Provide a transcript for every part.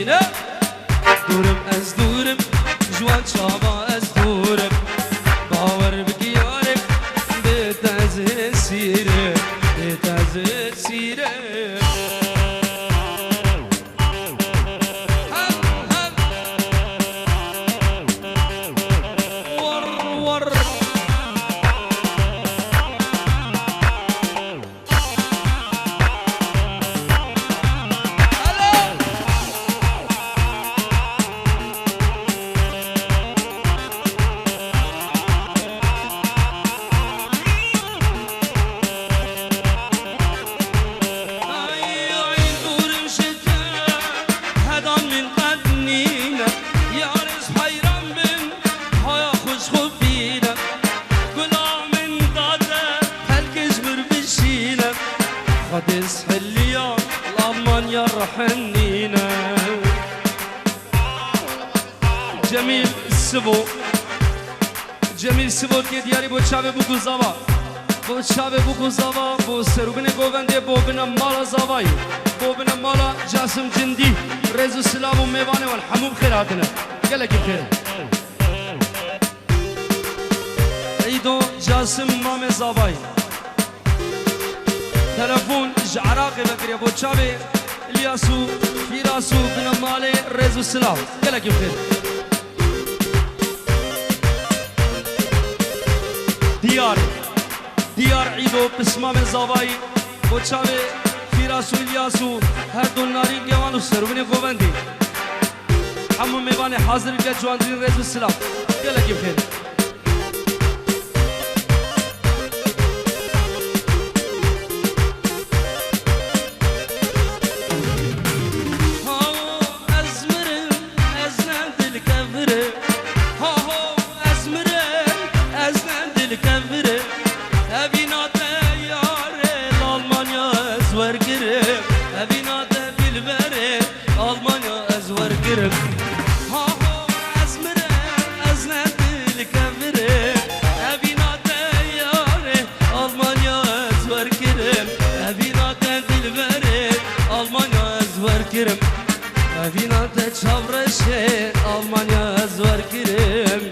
سینه دورم از دورم جوان چاوا از دورم باور بگیارم به تازه سیره به تازه سیره قدس حليان الأمان يرحنينا جميل السبو که دیاری بو چاوه بو گزاوا بو چاوه بو گزاوا بو سروگن گوونده بو بنا مالا زاوایی بو بنا مالا جاسم جندی رزو سلام و میوانه والحموم خیر هاتنه گلکی خیر عیدو جاسم مام زاوایی تلفون عراقي بكري ابو تشابي الياسو فيراسو بن مالي رزو السلام قالك بخير ديار عيدو بسمام الزاواي ابو تشابي فيراسو الياسو هر دو ناري جوانو سروني گوبندي همو ميواني حاضر بيا جواندرين رزو السلام قالك بخير Vina te çavreşe Almanya zvar kirim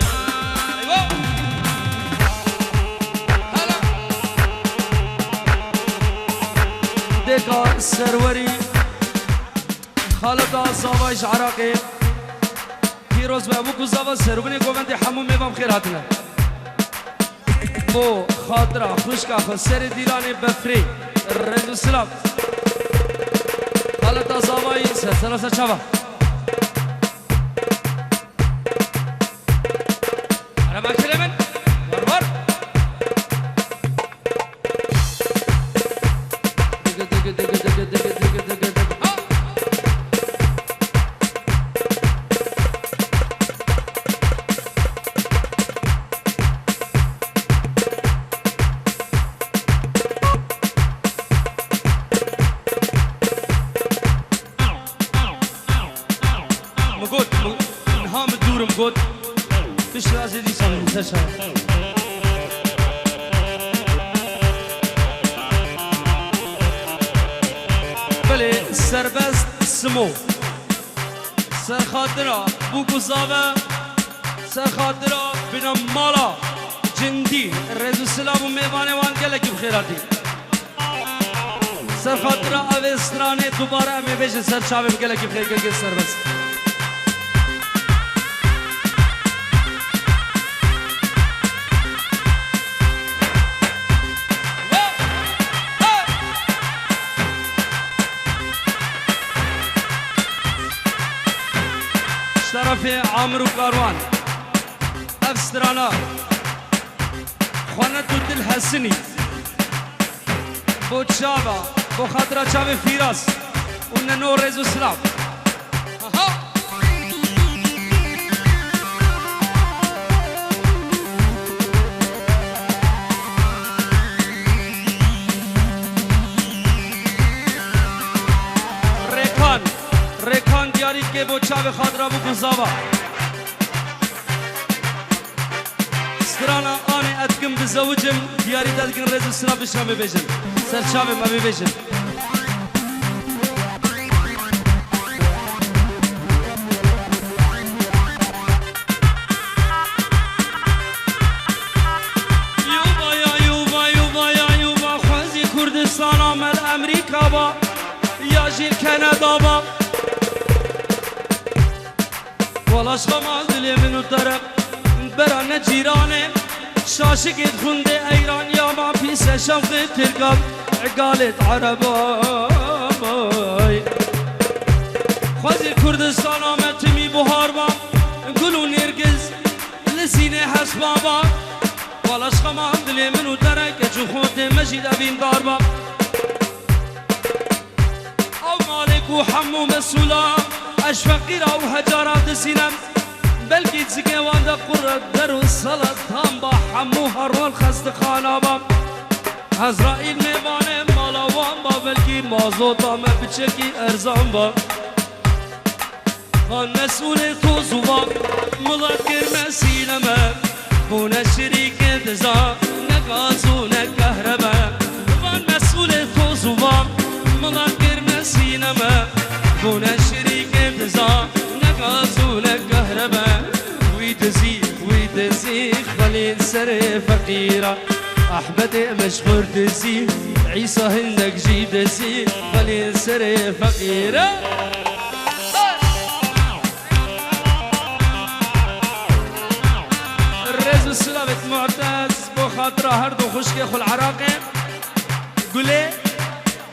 Deka serveri Khalida Savaş Araki Firoz ve Abu Kuzava serveni govendi hamum mevam khiratına Bu khatra khushka khseri dilane befri Rendu selam Khalida Savaş سلسله چاوا انا ما كلمن ور قد مش لازم يصير منتشر بله سربست سمو سر خاطرة بو گزاوه سر خاطرة بنا مالا جندی رزو سلام و میوانه وان گلکی بخیراتی سر خاطرة اوسترانه دوباره امی بیشن سر چاوه گلکی بخیر گلکی سربست طرف عامر و کاروان افسترانا خانه تو دل حسنی بو چاوا بو خاطره چاوه فیراس اون نو رزو سلام ریکان دیاری که بو چاوه خاطره بو گزاوا سترانا آنی ادگم بزوجم دیاری دادگن رزو سلام بشم ببیجن سر چاوه ما ببیجن امریکا با یا جیل کانادا با والاش خمان دلی منو طرف برانه جیرانه شاشقت خنده ایران یا ما پیس شوق ترقب عقالت عربای خوزی کردستان آمد می بهار با گل و نرگز لسینه حس بابا والاش خمان دلی منو درک جو خود مجید ابین دار با او مالک و حمو مسئولا اشفقی را و هجارات سینم بلکی تزگه وانده قرد در و صلت هم با حمو هرول خست خانا با عزرائیل میبانه مالاوان با بلکی مازوتا ما بچکی ارزان با آن مسئول تو زوان مذکر مسیلمه بونه شریک دزا نگازو نکهربه آن مسئول تو زوان مذکر مسیلمه بونه شریک دزا نگازو نکهربه ويدزي خليل سر فقيرة أحمد مشغول دزي عيسى هندك جيب دزي خليل سر فقيرة الرز السلامة معتز بو خاطرة هردو خشكي خو العراقي قولي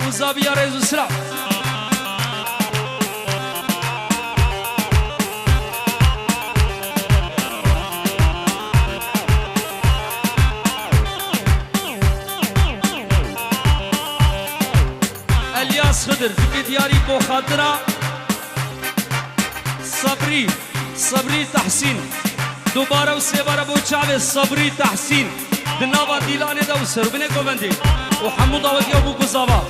وزابيا رز السلام خضر في دياري بو خاطرة صبري تحسين دوباره وسيباره بو تشابه صبري تحسين دنابا ديلاني دا وسربني كوبندي وحمو داودي ابو قزابا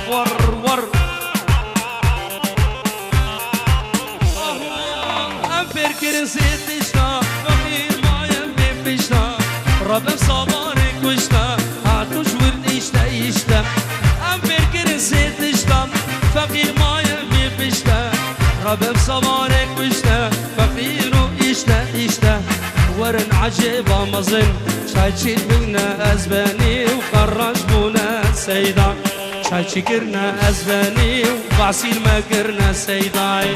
ور ام فكر سيتشنا فقير ما يمي بيشنا ربم صبارك وشنا عطوش ورد اشتا ام فكر سيتشنا فقير ما يمي بيشنا ربم صبارك وشنا فقير اشتا ورن عجيبة مظن شايشيت بنا أزباني وقرش بنا سيدا شايشي كرنا أزباني وبعسيل ما كرنا سيداي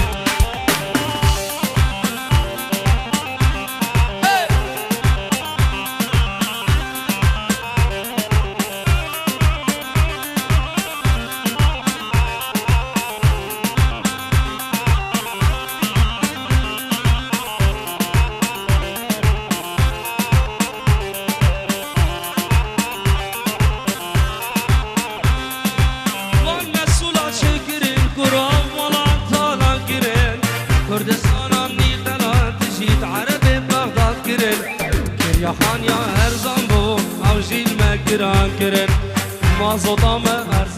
خانیا هر زنبو او جیل مگران کرن ما زدام هر